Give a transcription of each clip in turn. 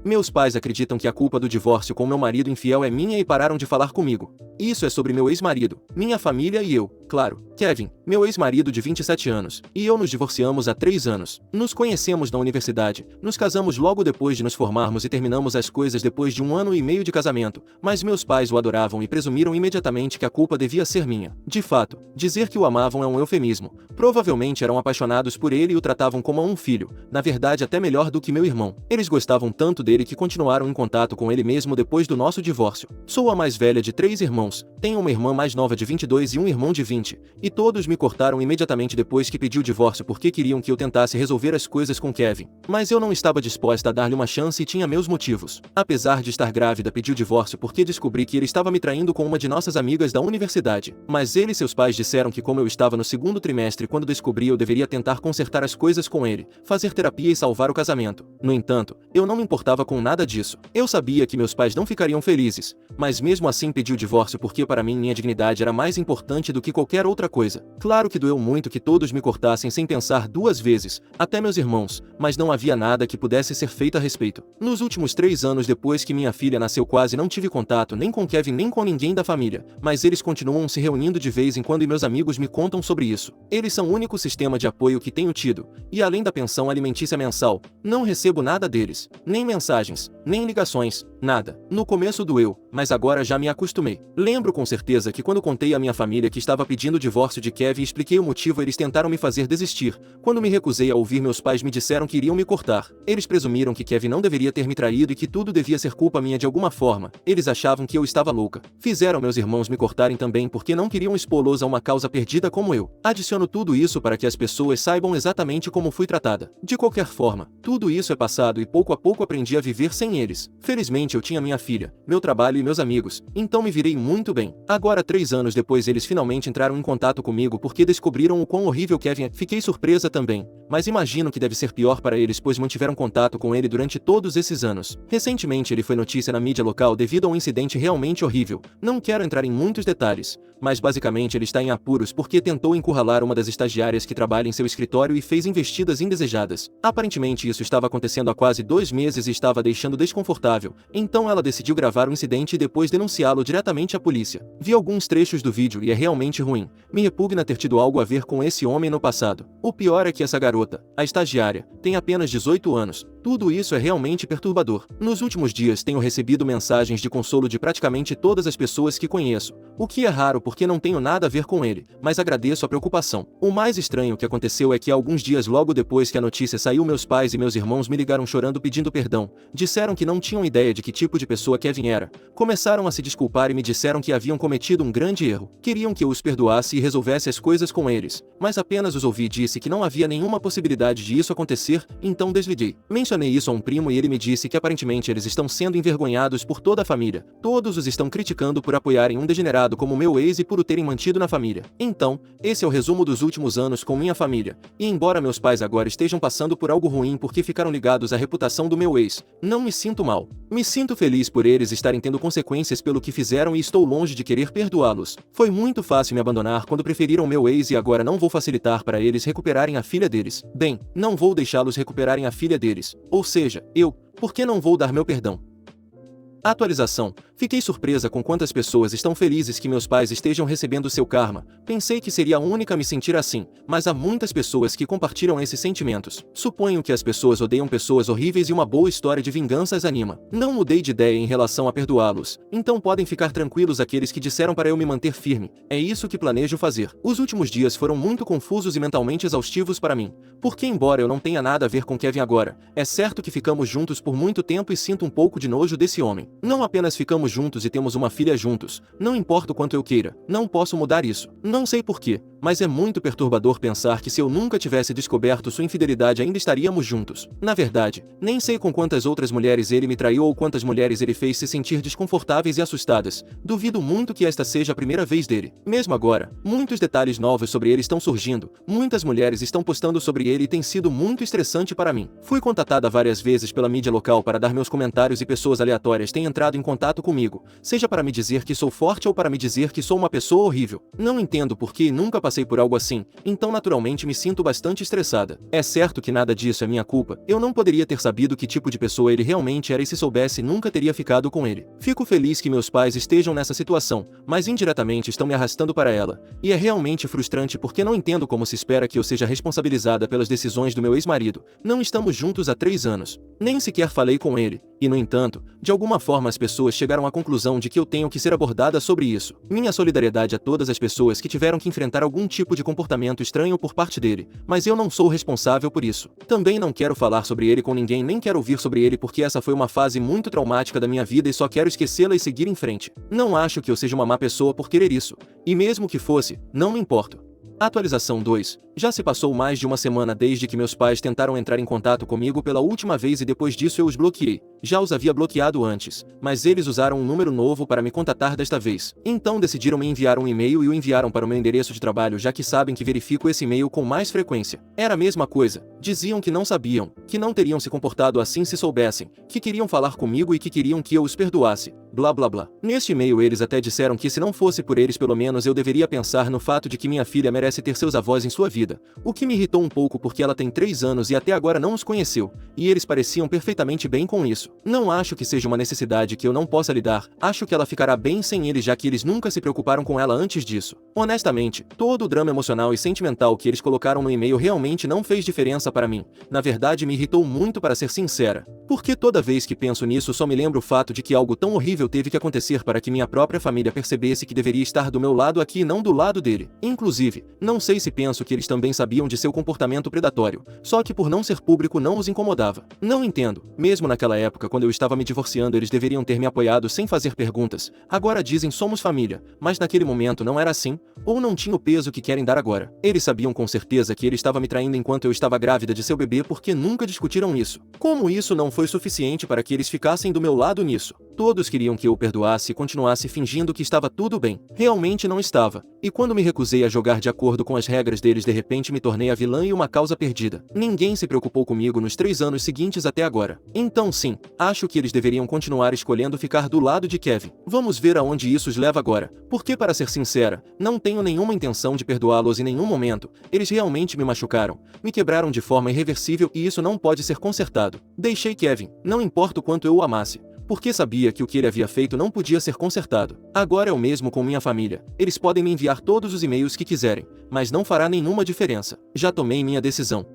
Meus pais acreditam que a culpa do divórcio com meu marido infiel é minha e pararam de falar comigo. Isso é sobre meu ex-marido, minha família e eu, claro. Kevin, meu ex-marido de 27 anos, e eu nos divorciamos há 3 anos. Nos conhecemos na universidade, nos casamos logo depois de nos formarmos e terminamos as coisas depois de 1 ano e meio de casamento, mas meus pais o adoravam e presumiram imediatamente que a culpa devia ser minha. De fato, dizer que o amavam é um eufemismo. Provavelmente eram apaixonados por ele e o tratavam como a um filho, na verdade até melhor do que meu irmão. Eles gostavam tanto dele que continuaram em contato com ele mesmo depois do nosso divórcio. Sou a mais velha de 3 irmãos, tenho uma irmã mais nova de 22 e um irmão de 20, e todos me cortaram imediatamente depois que pedi o divórcio porque queriam que eu tentasse resolver as coisas com Kevin. Mas eu não estava disposta a dar-lhe uma chance e tinha meus motivos. Apesar de estar grávida, pedi o divórcio porque descobri que ele estava me traindo com uma de nossas amigas da universidade. Mas ele e seus pais disseram que como eu estava no 2º trimestre quando descobri, eu deveria tentar consertar as coisas com ele, fazer terapia e salvar o casamento. No entanto, eu não me importava com nada disso. Eu sabia que meus pais não ficariam felizes, mas mesmo assim pedi o divórcio porque para mim minha dignidade era mais importante do que qualquer outra coisa. Claro que doeu muito que todos me cortassem sem pensar 2 vezes, até meus irmãos, mas não havia nada que pudesse ser feito a respeito. Nos últimos 3 anos depois que minha filha nasceu, quase não tive contato nem com Kevin nem com ninguém da família, mas eles continuam se reunindo de vez em quando e meus amigos me contam sobre isso. Eles são o único sistema de apoio que tenho tido, e além da pensão alimentícia mensal, não recebo nada deles, nem mensagens, nem ligações, nada. No começo doeu, mas agora já me acostumei. Lembro com certeza que quando contei à minha família que estava pedindo o divórcio de Kevin e expliquei o motivo, eles tentaram me fazer desistir. Quando me recusei a ouvir, meus pais me disseram que iriam me cortar. Eles presumiram que Kevin não deveria ter me traído e que tudo devia ser culpa minha de alguma forma. Eles achavam que eu estava louca. Fizeram meus irmãos me cortarem também porque não queriam expô-los a uma causa perdida como eu. Adiciono tudo isso para que as pessoas saibam exatamente como fui tratada. De qualquer forma, tudo isso é passado e pouco a pouco aprendi a viver sem eles. Felizmente eu tinha minha filha, meu trabalho e meus amigos, então me virei muito bem. Agora 3 anos depois eles finalmente entraram em contato comigo porque descobriram o quão horrível Kevin é. Fiquei surpresa também, mas imagino que deve ser pior para eles pois mantiveram contato com ele durante todos esses anos. Recentemente ele foi notícia na mídia local devido a um incidente realmente horrível. Não quero entrar em muitos detalhes, mas basicamente ele está em apuros porque tentou encurralar uma das estagiárias que trabalha em seu escritório e fez investidas indesejadas. Aparentemente isso estava acontecendo há quase 2 meses e estava deixando desconfortável, então ela decidiu gravar o incidente e depois denunciá-lo diretamente à polícia. Vi alguns trechos do vídeo e é realmente ruim. Me repugna ter tido algo a ver com esse homem no passado. O pior é que essa garota, a estagiária, tem apenas 18 anos. Tudo isso é realmente perturbador. Nos últimos dias tenho recebido mensagens de consolo de praticamente todas as pessoas que conheço, o que é raro porque não tenho nada a ver com ele, mas agradeço a preocupação. O mais estranho que aconteceu é que alguns dias logo depois que a notícia saiu, meus pais e meus irmãos me ligaram chorando pedindo perdão. Disseram que não tinham ideia de que tipo de pessoa Kevin era. Começaram a se desculpar e me disseram que haviam cometido um grande erro. Queriam que eu os perdoasse e resolvesse as coisas com eles, mas apenas os ouvi e disse que não havia nenhuma possibilidade de isso acontecer, então desliguei. Mencionei isso a um primo e ele me disse que aparentemente eles estão sendo envergonhados por toda a família. Todos os estão criticando por apoiarem um degenerado como meu ex e por o terem mantido na família. Então, esse é o resumo dos últimos anos com minha família. E embora meus pais agora estejam passando por algo ruim porque ficaram ligados à reputação do meu ex, não me sinto mal. Me sinto feliz por eles estarem tendo consequências pelo que fizeram e estou longe de querer perdoá-los. Foi muito fácil me abandonar quando preferiram meu ex e agora não vou facilitar para eles recuperarem a filha deles. Bem, não vou deixá-los recuperarem a filha deles. Ou seja, por que não vou dar meu perdão? Atualização. Fiquei surpresa com quantas pessoas estão felizes que meus pais estejam recebendo seu karma. Pensei que seria a única a me sentir assim, mas há muitas pessoas que compartilham esses sentimentos. Suponho que as pessoas odeiam pessoas horríveis e uma boa história de vingança as anima. Não mudei de ideia em relação a perdoá-los, então podem ficar tranquilos aqueles que disseram para eu me manter firme. É isso que planejo fazer. Os últimos dias foram muito confusos e mentalmente exaustivos para mim, porque embora eu não tenha nada a ver com Kevin agora, é certo que ficamos juntos por muito tempo e sinto um pouco de nojo desse homem. Não apenas ficamos juntos e temos uma filha juntos, não importa o quanto eu queira, não posso mudar isso. Não sei porquê, mas é muito perturbador pensar que se eu nunca tivesse descoberto sua infidelidade ainda estaríamos juntos. Na verdade, nem sei com quantas outras mulheres ele me traiu ou quantas mulheres ele fez se sentir desconfortáveis e assustadas. Duvido muito que esta seja a primeira vez dele. Mesmo agora, muitos detalhes novos sobre ele estão surgindo, muitas mulheres estão postando sobre ele e tem sido muito estressante para mim. Fui contatada várias vezes pela mídia local para dar meus comentários e pessoas aleatórias têm entrado em contato comigo comigo, seja para me dizer que sou forte ou para me dizer que sou uma pessoa horrível. Não entendo por que nunca passei por algo assim, então naturalmente me sinto bastante estressada. É certo que nada disso é minha culpa, eu não poderia ter sabido que tipo de pessoa ele realmente era e se soubesse nunca teria ficado com ele. Fico feliz que meus pais estejam nessa situação, mas indiretamente estão me arrastando para ela, e é realmente frustrante porque não entendo como se espera que eu seja responsabilizada pelas decisões do meu ex-marido. Não estamos juntos há 3 anos. Nem sequer falei com ele, e no entanto, de alguma forma as pessoas chegaram à conclusão de que eu tenho que ser abordada sobre isso. Minha solidariedade a todas as pessoas que tiveram que enfrentar algum tipo de comportamento estranho por parte dele, mas eu não sou responsável por isso. Também não quero falar sobre ele com ninguém nem quero ouvir sobre ele porque essa foi uma fase muito traumática da minha vida e só quero esquecê-la e seguir em frente. Não acho que eu seja uma má pessoa por querer isso, e mesmo que fosse, não me importo. Atualização 2. Já se passou mais de uma semana desde que meus pais tentaram entrar em contato comigo pela última vez e depois disso eu os bloqueei. Já os havia bloqueado antes, mas eles usaram um número novo para me contatar desta vez. Então decidiram me enviar um e-mail e o enviaram para o meu endereço de trabalho já que sabem que verifico esse e-mail com mais frequência. Era a mesma coisa. Diziam que não sabiam, que não teriam se comportado assim se soubessem, que queriam falar comigo e que queriam que eu os perdoasse. Blá blá blá. Neste e-mail eles até disseram que se não fosse por eles pelo menos eu deveria pensar no fato de que minha filha merece ter seus avós em sua vida. O que me irritou um pouco porque ela tem 3 anos e até agora não os conheceu, e eles pareciam perfeitamente bem com isso. Não acho que seja uma necessidade que eu não possa lidar, acho que ela ficará bem sem eles já que eles nunca se preocuparam com ela antes disso. Honestamente, todo o drama emocional e sentimental que eles colocaram no e-mail realmente não fez diferença para mim. Na verdade me irritou muito para ser sincera. Porque toda vez que penso nisso só me lembro o fato de que algo tão horrível teve que acontecer para que minha própria família percebesse que deveria estar do meu lado aqui e não do lado dele. Inclusive, não sei se penso que eles também sabiam de seu comportamento predatório, só que por não ser público não os incomodava. Não entendo. Mesmo naquela época quando eu estava me divorciando eles deveriam ter me apoiado sem fazer perguntas. Agora dizem somos família, mas naquele momento não era assim, ou não tinha o peso que querem dar agora. Eles sabiam com certeza que ele estava me traindo enquanto eu estava grávida de seu bebê porque nunca discutiram isso. Como isso não foi suficiente para que eles ficassem do meu lado nisso? Todos queriam que eu o perdoasse e continuasse fingindo que estava tudo bem. Realmente não estava. E quando me recusei a jogar de acordo com as regras deles de repente me tornei a vilã e uma causa perdida. Ninguém se preocupou comigo nos 3 anos seguintes até agora. Então sim, acho que eles deveriam continuar escolhendo ficar do lado de Kevin. Vamos ver aonde isso os leva agora. Porque para ser sincera, não tenho nenhuma intenção de perdoá-los em nenhum momento. Eles realmente me machucaram, me quebraram de forma irreversível e isso não pode ser consertado. Deixei Kevin, não importa o quanto eu o amasse, porque sabia que o que ele havia feito não podia ser consertado. Agora é o mesmo com minha família. Eles podem me enviar todos os e-mails que quiserem, mas não fará nenhuma diferença. Já tomei minha decisão.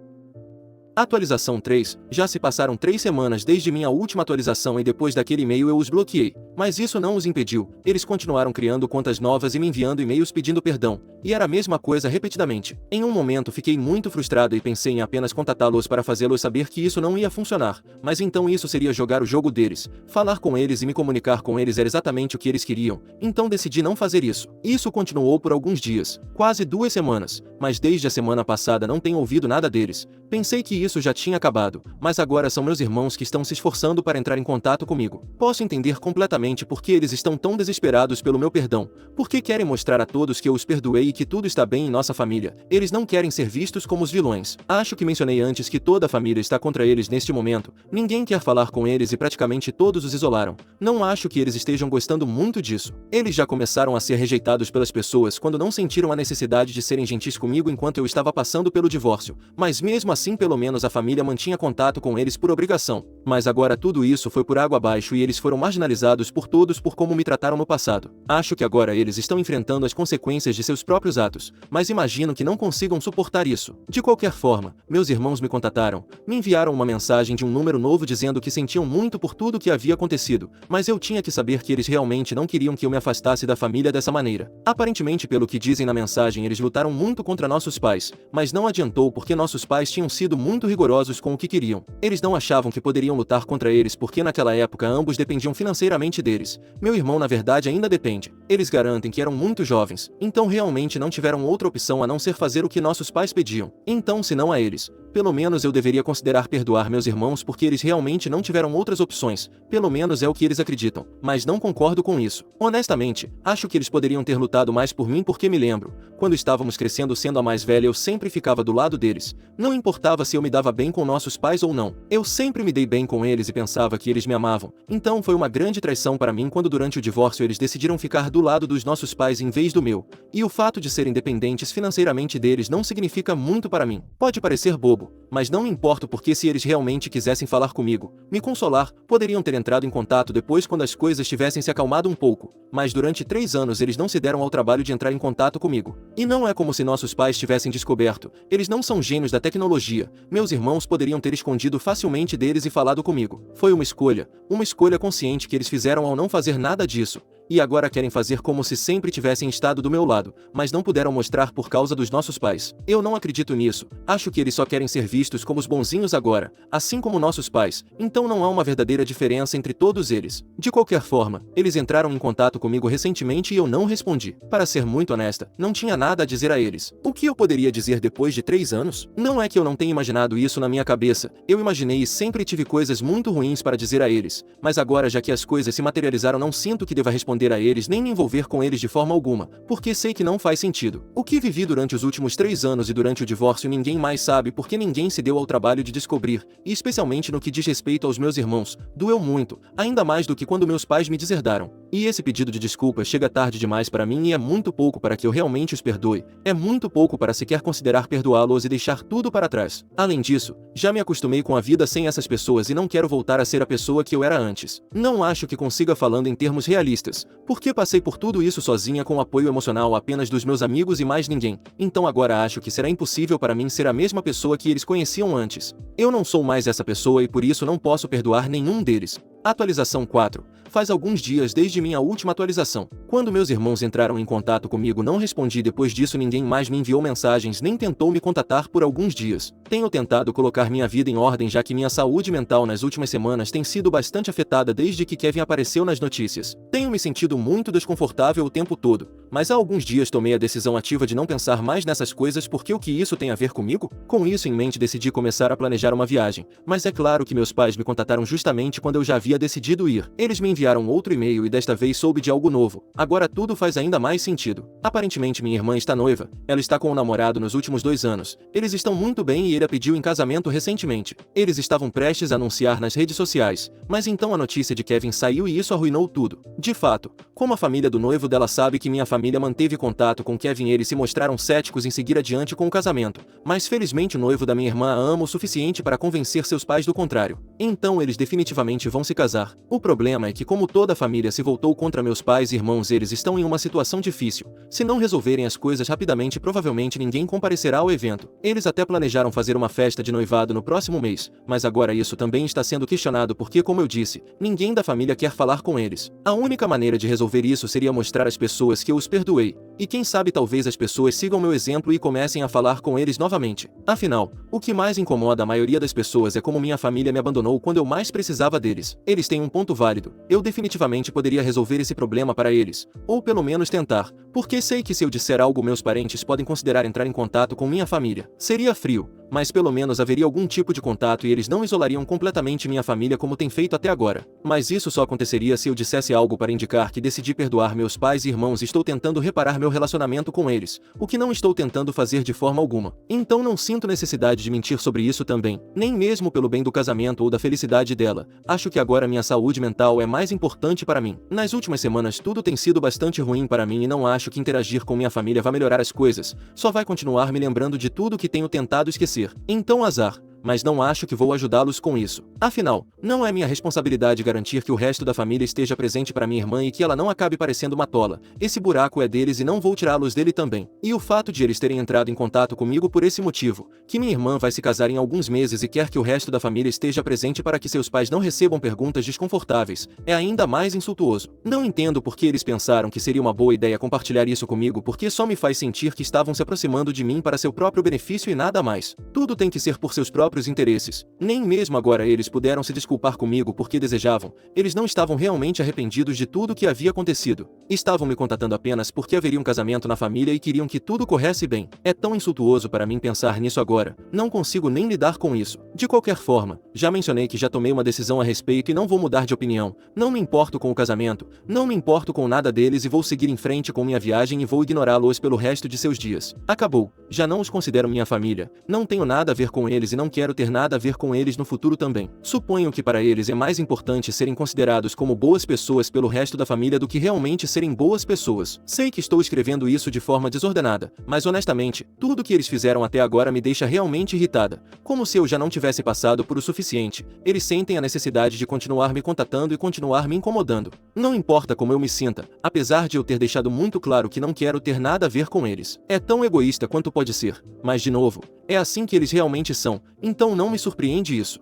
Atualização 3. Já se passaram 3 semanas desde minha última atualização e depois daquele e-mail eu os bloqueei. Mas isso não os impediu. Eles continuaram criando contas novas e me enviando e-mails pedindo perdão. E era a mesma coisa repetidamente. Em um momento fiquei muito frustrado e pensei em apenas contatá-los para fazê-los saber que isso não ia funcionar. Mas então isso seria jogar o jogo deles. Falar com eles e me comunicar com eles era exatamente o que eles queriam. Então decidi não fazer isso. Isso continuou por alguns dias. Quase 2 semanas. Mas desde a semana passada não tenho ouvido nada deles. Pensei que isso já tinha acabado, mas agora são meus irmãos que estão se esforçando para entrar em contato comigo. Posso entender completamente por que eles estão tão desesperados pelo meu perdão, porque querem mostrar a todos que eu os perdoei e que tudo está bem em nossa família. Eles não querem ser vistos como os vilões. Acho que mencionei antes que toda a família está contra eles neste momento. Ninguém quer falar com eles e praticamente todos os isolaram. Não acho que eles estejam gostando muito disso. Eles já começaram a ser rejeitados pelas pessoas quando não sentiram a necessidade de serem gentis comigo enquanto eu estava passando pelo divórcio, mas mesmo assim pelo menos a família mantinha contato com eles por obrigação. Mas agora tudo isso foi por água abaixo e eles foram marginalizados por todos por como me trataram no passado. Acho que agora eles estão enfrentando as consequências de seus próprios atos, mas imagino que não consigam suportar isso. De qualquer forma, meus irmãos me contataram, me enviaram uma mensagem de um número novo dizendo que sentiam muito por tudo que havia acontecido, mas eu tinha que saber que eles realmente não queriam que eu me afastasse da família dessa maneira. Aparentemente, pelo que dizem na mensagem, eles lutaram muito contra nossos pais, mas não adiantou porque nossos pais tinham sido muito rigorosos com o que queriam. Eles não achavam que poderiam lutar contra eles porque naquela época ambos dependiam financeiramente deles. Meu irmão na verdade ainda depende. Eles garantem que eram muito jovens, então realmente não tiveram outra opção a não ser fazer o que nossos pais pediam. Então, se não a eles, pelo menos eu deveria considerar perdoar meus irmãos porque eles realmente não tiveram outras opções, pelo menos é o que eles acreditam, mas não concordo com isso. Honestamente, acho que eles poderiam ter lutado mais por mim porque me lembro, quando estávamos crescendo sendo a mais velha eu sempre ficava do lado deles, não importava se eu me dava bem com nossos pais ou não, eu sempre me dei bem com eles e pensava que eles me amavam, então foi uma grande traição para mim quando durante o divórcio eles decidiram ficar do lado dos nossos pais em vez do meu, e o fato de serem dependentes financeiramente deles não significa muito para mim. Pode parecer bobo, mas não me importo porque se eles realmente quisessem falar comigo, me consolar, poderiam ter entrado em contato depois quando as coisas tivessem se acalmado um pouco, mas durante 3 anos eles não se deram ao trabalho de entrar em contato comigo. E não é como se nossos pais tivessem descoberto, eles não são gênios da tecnologia, meus irmãos poderiam ter escondido facilmente deles e falado comigo. Foi uma escolha consciente que eles fizeram ao não fazer nada disso. E agora querem fazer como se sempre tivessem estado do meu lado, mas não puderam mostrar por causa dos nossos pais. Eu não acredito nisso, acho que eles só querem ser vistos como os bonzinhos agora, assim como nossos pais, então não há uma verdadeira diferença entre todos eles. De qualquer forma, eles entraram em contato comigo recentemente e eu não respondi. Para ser muito honesta, não tinha nada a dizer a eles. O que eu poderia dizer depois de 3 anos? Não é que eu não tenha imaginado isso na minha cabeça, eu imaginei e sempre tive coisas muito ruins para dizer a eles, mas agora já que as coisas se materializaram não sinto que deva responder a eles nem me envolver com eles de forma alguma, porque sei que não faz sentido. O que vivi durante os últimos 3 anos e durante o divórcio ninguém mais sabe porque ninguém se deu ao trabalho de descobrir, e especialmente no que diz respeito aos meus irmãos, doeu muito, ainda mais do que quando meus pais me deserdaram. E esse pedido de desculpa chega tarde demais para mim e é muito pouco para que eu realmente os perdoe, é muito pouco para sequer considerar perdoá-los e deixar tudo para trás. Além disso, já me acostumei com a vida sem essas pessoas e não quero voltar a ser a pessoa que eu era antes. Não acho que consiga falando em termos realistas, porque passei por tudo isso sozinha com o apoio emocional apenas dos meus amigos e mais ninguém, então agora acho que será impossível para mim ser a mesma pessoa que eles conheciam antes. Eu não sou mais essa pessoa e por isso não posso perdoar nenhum deles. Atualização 4. Faz alguns dias desde minha última atualização. Quando meus irmãos entraram em contato comigo não respondi, depois disso ninguém mais me enviou mensagens nem tentou me contatar por alguns dias. Tenho tentado colocar minha vida em ordem já que minha saúde mental nas últimas semanas tem sido bastante afetada desde que Kevin apareceu nas notícias. Tenho me sentido muito desconfortável o tempo todo, mas há alguns dias tomei a decisão ativa de não pensar mais nessas coisas porque o que isso tem a ver comigo? Com isso em mente decidi começar a planejar uma viagem, mas é claro que meus pais me contataram justamente quando eu já havia decidido ir. Eles me enviaram outro e-mail e desta vez soube de algo novo. Agora tudo faz ainda mais sentido. Aparentemente minha irmã está noiva, ela está com um namorado nos últimos 2 anos. Eles estão muito bem e ele a pediu em casamento recentemente. Eles estavam prestes a anunciar nas redes sociais, mas então a notícia de Kevin saiu e isso arruinou tudo. De fato, como a família do noivo dela sabe que minha família manteve contato com Kevin, eles se mostraram céticos em seguir adiante com o casamento, mas felizmente o noivo da minha irmã a ama o suficiente para convencer seus pais do contrário. Então eles definitivamente vão se casar. O problema é que como toda a família se voltou contra meus pais e irmãos, eles estão em uma situação difícil. Se não resolverem as coisas rapidamente, provavelmente ninguém comparecerá ao evento. Eles até planejaram fazer uma festa de noivado no próximo mês, mas agora isso também está sendo questionado porque, como eu disse, ninguém da família quer falar com eles. A única maneira de resolver isso seria mostrar às pessoas que eu os perdoei, e quem sabe talvez as pessoas sigam meu exemplo e comecem a falar com eles novamente. Afinal, o que mais incomoda a maioria das pessoas é como minha família me abandonou quando eu mais precisava deles. Eles têm um ponto válido, eu definitivamente poderia resolver esse problema para eles, ou pelo menos tentar, porque sei que se eu disser algo meus parentes podem considerar entrar em contato com minha família. Seria frio, mas pelo menos haveria algum tipo de contato e eles não isolariam completamente minha família como tem feito até agora. Mas isso só aconteceria se eu dissesse algo para indicar que decidi perdoar meus pais e irmãos e estou tentando reparar meu relacionamento com eles, o que não estou tentando fazer de forma alguma. Então não sinto necessidade de mentir sobre isso também, nem mesmo pelo bem do casamento ou da felicidade dela. Acho que agora minha saúde mental é mais importante para mim. Nas últimas semanas tudo tem sido bastante ruim para mim e não acho que interagir com minha família vai melhorar as coisas, só vai continuar me lembrando de tudo que tenho tentado esquecer. Então azar, mas não acho que vou ajudá-los com isso. Afinal, não é minha responsabilidade garantir que o resto da família esteja presente para minha irmã e que ela não acabe parecendo uma tola. Esse buraco é deles e não vou tirá-los dele também. E o fato de eles terem entrado em contato comigo por esse motivo, que minha irmã vai se casar em alguns meses e quer que o resto da família esteja presente para que seus pais não recebam perguntas desconfortáveis, é ainda mais insultuoso. Não entendo por que eles pensaram que seria uma boa ideia compartilhar isso comigo, porque só me faz sentir que estavam se aproximando de mim para seu próprio benefício e nada mais. Tudo tem que ser por seus próprios próprios interesses. Nem mesmo agora eles puderam se desculpar comigo porque desejavam. Eles não estavam realmente arrependidos de tudo o que havia acontecido. Estavam me contatando apenas porque haveria um casamento na família e queriam que tudo corresse bem. É tão insultuoso para mim pensar nisso agora. Não consigo nem lidar com isso. De qualquer forma, já mencionei que já tomei uma decisão a respeito e não vou mudar de opinião. Não me importo com o casamento, não me importo com nada deles e vou seguir em frente com minha viagem e vou ignorá-los pelo resto de seus dias. Acabou. Já não os considero minha família. Não tenho nada a ver com eles e não quero ter nada a ver com eles no futuro também. Suponho que para eles é mais importante serem considerados como boas pessoas pelo resto da família do que realmente serem boas pessoas. Sei que estou escrevendo isso de forma desordenada, mas honestamente, tudo o que eles fizeram até agora me deixa realmente irritada. Como se eu já não tivesse passado por o suficiente. Eles sentem a necessidade de continuar me contatando e continuar me incomodando. Não importa como eu me sinta, apesar de eu ter deixado muito claro que não quero ter nada a ver com eles. É tão egoísta quanto pode ser, mas de novo, é assim que eles realmente são, então não me surpreende isso.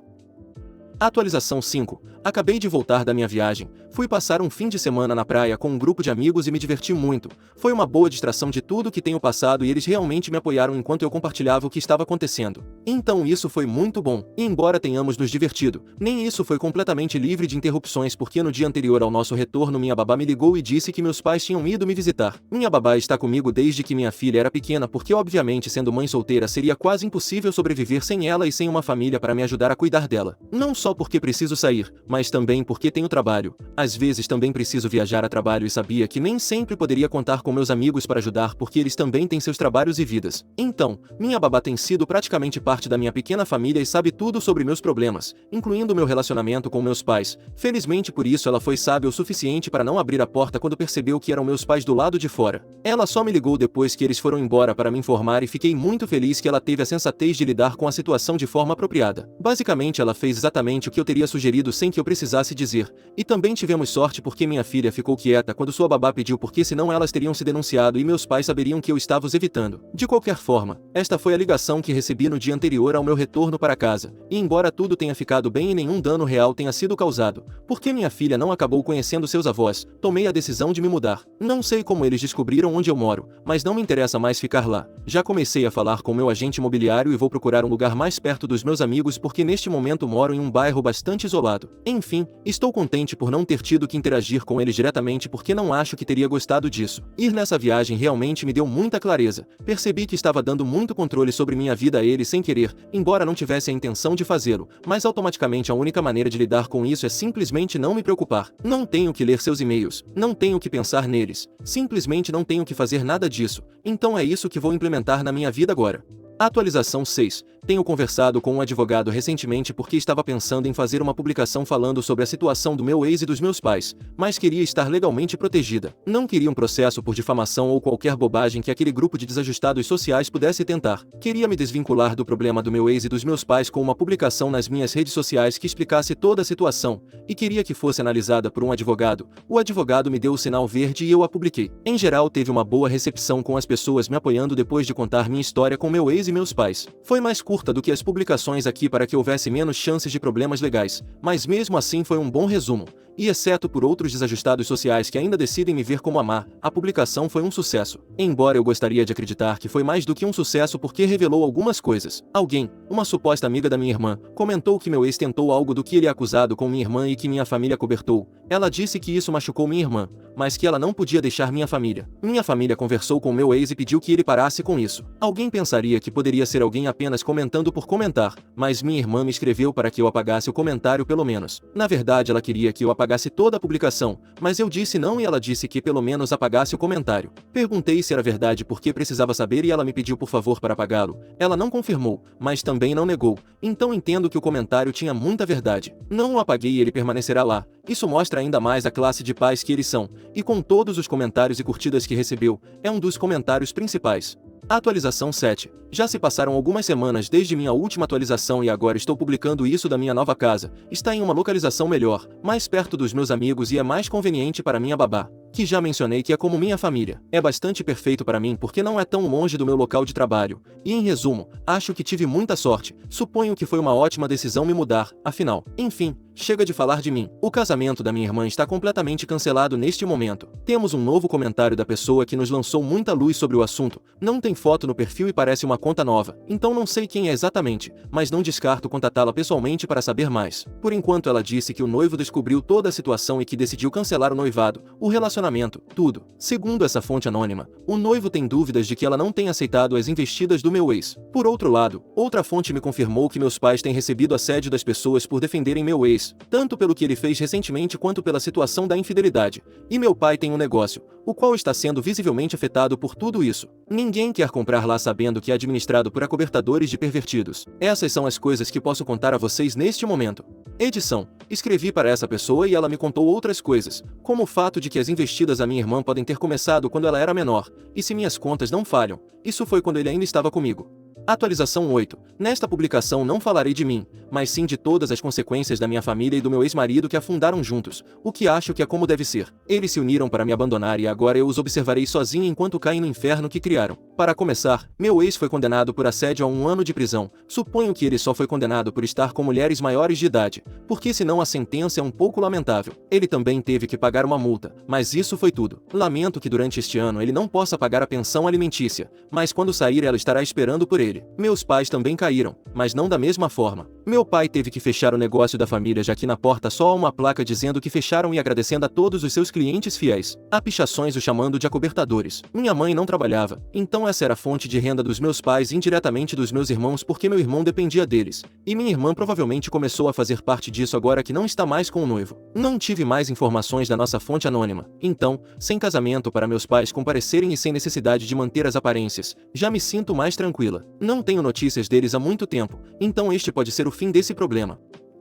Atualização 5. Acabei de voltar da minha viagem. Fui passar um fim de semana na praia com um grupo de amigos e me diverti muito. Foi uma boa distração de tudo que tenho passado e eles realmente me apoiaram enquanto eu compartilhava o que estava acontecendo. Então isso foi muito bom. E embora tenhamos nos divertido, nem isso foi completamente livre de interrupções porque no dia anterior ao nosso retorno minha babá me ligou e disse que meus pais tinham ido me visitar. Minha babá está comigo desde que minha filha era pequena porque obviamente sendo mãe solteira seria quase impossível sobreviver sem ela e sem uma família para me ajudar a cuidar dela. Não só porque preciso sair, mas também porque tenho trabalho. Às vezes também preciso viajar a trabalho e sabia que nem sempre poderia contar com meus amigos para ajudar porque eles também têm seus trabalhos e vidas. Então, minha babá tem sido praticamente parte da minha pequena família e sabe tudo sobre meus problemas, incluindo meu relacionamento com meus pais. Felizmente por isso ela foi sábia o suficiente para não abrir a porta quando percebeu que eram meus pais do lado de fora. Ela só me ligou depois que eles foram embora para me informar e fiquei muito feliz que ela teve a sensatez de lidar com a situação de forma apropriada. Basicamente ela fez exatamente o que eu teria sugerido sem que eu precisasse dizer. E também tivemos sorte porque minha filha ficou quieta quando sua babá pediu porque senão elas teriam se denunciado e meus pais saberiam que eu estava os evitando. De qualquer forma, esta foi a ligação que recebi no dia anterior ao meu retorno para casa. E embora tudo tenha ficado bem e nenhum dano real tenha sido causado, porque minha filha não acabou conhecendo seus avós, tomei a decisão de me mudar. Não sei como eles descobriram onde eu moro, mas não me interessa mais ficar lá. Já comecei a falar com meu agente imobiliário e vou procurar um lugar mais perto dos meus amigos porque neste momento moro em um bairro bastante isolado. Enfim, estou contente por não ter tido que interagir com eles diretamente porque não acho que teria gostado disso. Ir nessa viagem realmente me deu muita clareza. Percebi que estava dando muito controle sobre minha vida a eles sem querer, embora não tivesse a intenção de fazê-lo, mas automaticamente a única maneira de lidar com isso é simplesmente não me preocupar. Não tenho que ler seus e-mails, não tenho que pensar neles, simplesmente não tenho que fazer nada disso. Então é isso que vou implementar na minha vida agora. Atualização 6. Tenho conversado com um advogado recentemente porque estava pensando em fazer uma publicação falando sobre a situação do meu ex e dos meus pais, mas queria estar legalmente protegida. Não queria um processo por difamação ou qualquer bobagem que aquele grupo de desajustados sociais pudesse tentar. Queria me desvincular do problema do meu ex e dos meus pais com uma publicação nas minhas redes sociais que explicasse toda a situação, e queria que fosse analisada por um advogado. O advogado me deu o sinal verde e eu a publiquei. Em geral, teve uma boa recepção com as pessoas me apoiando depois de contar minha história com meu ex e meus pais. Foi mais curta do que as publicações aqui para que houvesse menos chances de problemas legais, mas mesmo assim foi um bom resumo. E exceto por outros desajustados sociais que ainda decidem me ver como a má, a publicação foi um sucesso. Embora eu gostaria de acreditar que foi mais do que um sucesso porque revelou algumas coisas. Alguém, uma suposta amiga da minha irmã, comentou que meu ex tentou algo do que ele é acusado com minha irmã e que minha família cobertou. Ela disse que isso machucou minha irmã, mas que ela não podia deixar minha família. Minha família conversou com meu ex e pediu que ele parasse com isso. Alguém pensaria que poderia ser alguém apenas comentando por comentar, mas minha irmã me escreveu para que eu apagasse o comentário pelo menos. Na verdade ela queria que eu apagasse toda a publicação, mas eu disse não e ela disse que pelo menos apagasse o comentário. Perguntei se era verdade porque precisava saber e ela me pediu por favor para apagá-lo. Ela não confirmou, mas também não negou, então entendo que o comentário tinha muita verdade. Não o apaguei e ele permanecerá lá. Isso mostra ainda mais a classe de pais que eles são, e com todos os comentários e curtidas que recebeu, é um dos comentários principais. Atualização 7. Já se passaram algumas semanas desde minha última atualização e agora estou publicando isso da minha nova casa. Está em uma localização melhor, mais perto dos meus amigos e é mais conveniente para minha babá, que já mencionei que é como minha família. É bastante perfeito para mim porque não é tão longe do meu local de trabalho. E em resumo, acho que tive muita sorte. Suponho que foi uma ótima decisão me mudar, afinal. Enfim, chega de falar de mim. O casamento da minha irmã está completamente cancelado neste momento. Temos um novo comentário da pessoa que nos lançou muita luz sobre o assunto. Não tem foto no perfil e parece uma conta nova, então não sei quem é exatamente, mas não descarto contatá-la pessoalmente para saber mais. Por enquanto ela disse que o noivo descobriu toda a situação e que decidiu cancelar o noivado, o relacionamento, tudo. Segundo essa fonte anônima, o noivo tem dúvidas de que ela não tem aceitado as investidas do meu ex. Por outro lado, outra fonte me confirmou que meus pais têm recebido assédio das pessoas por defenderem meu ex, tanto pelo que ele fez recentemente quanto pela situação da infidelidade. E meu pai tem um negócio, o qual está sendo visivelmente afetado por tudo isso. Ninguém quer comprar lá sabendo que é administrado por acobertadores de pervertidos. Essas são as coisas que posso contar a vocês neste momento. Edição. Escrevi para essa pessoa e ela me contou outras coisas, como o fato de que as investidas à minha irmã podem ter começado quando ela era menor, e se minhas contas não falham, isso foi quando ele ainda estava comigo. Atualização 8. Nesta publicação não falarei de mim, mas sim de todas as consequências da minha família e do meu ex-marido que afundaram juntos, o que acho que é como deve ser. Eles se uniram para me abandonar e agora eu os observarei sozinho enquanto caem no inferno que criaram. Para começar, meu ex foi condenado por assédio a 1 ano de prisão. Suponho que ele só foi condenado por estar com mulheres maiores de idade, porque senão a sentença é um pouco lamentável. Ele também teve que pagar uma multa, mas isso foi tudo. Lamento que durante este ano ele não possa pagar a pensão alimentícia, mas quando sair ela estará esperando por ele. Meus pais também caíram, mas não da mesma forma. Meu pai teve que fechar o negócio da família já que na porta só há uma placa dizendo que fecharam e agradecendo a todos os seus clientes fiéis. Há pichações o chamando de acobertadores. Minha mãe não trabalhava, então essa era a fonte de renda dos meus pais e indiretamente dos meus irmãos porque meu irmão dependia deles. E minha irmã provavelmente começou a fazer parte disso agora que não está mais com o noivo. Não tive mais informações da nossa fonte anônima. Então, sem casamento para meus pais comparecerem e sem necessidade de manter as aparências, já me sinto mais tranquila. Não tenho notícias deles há muito tempo, então este pode ser o fim desse problema.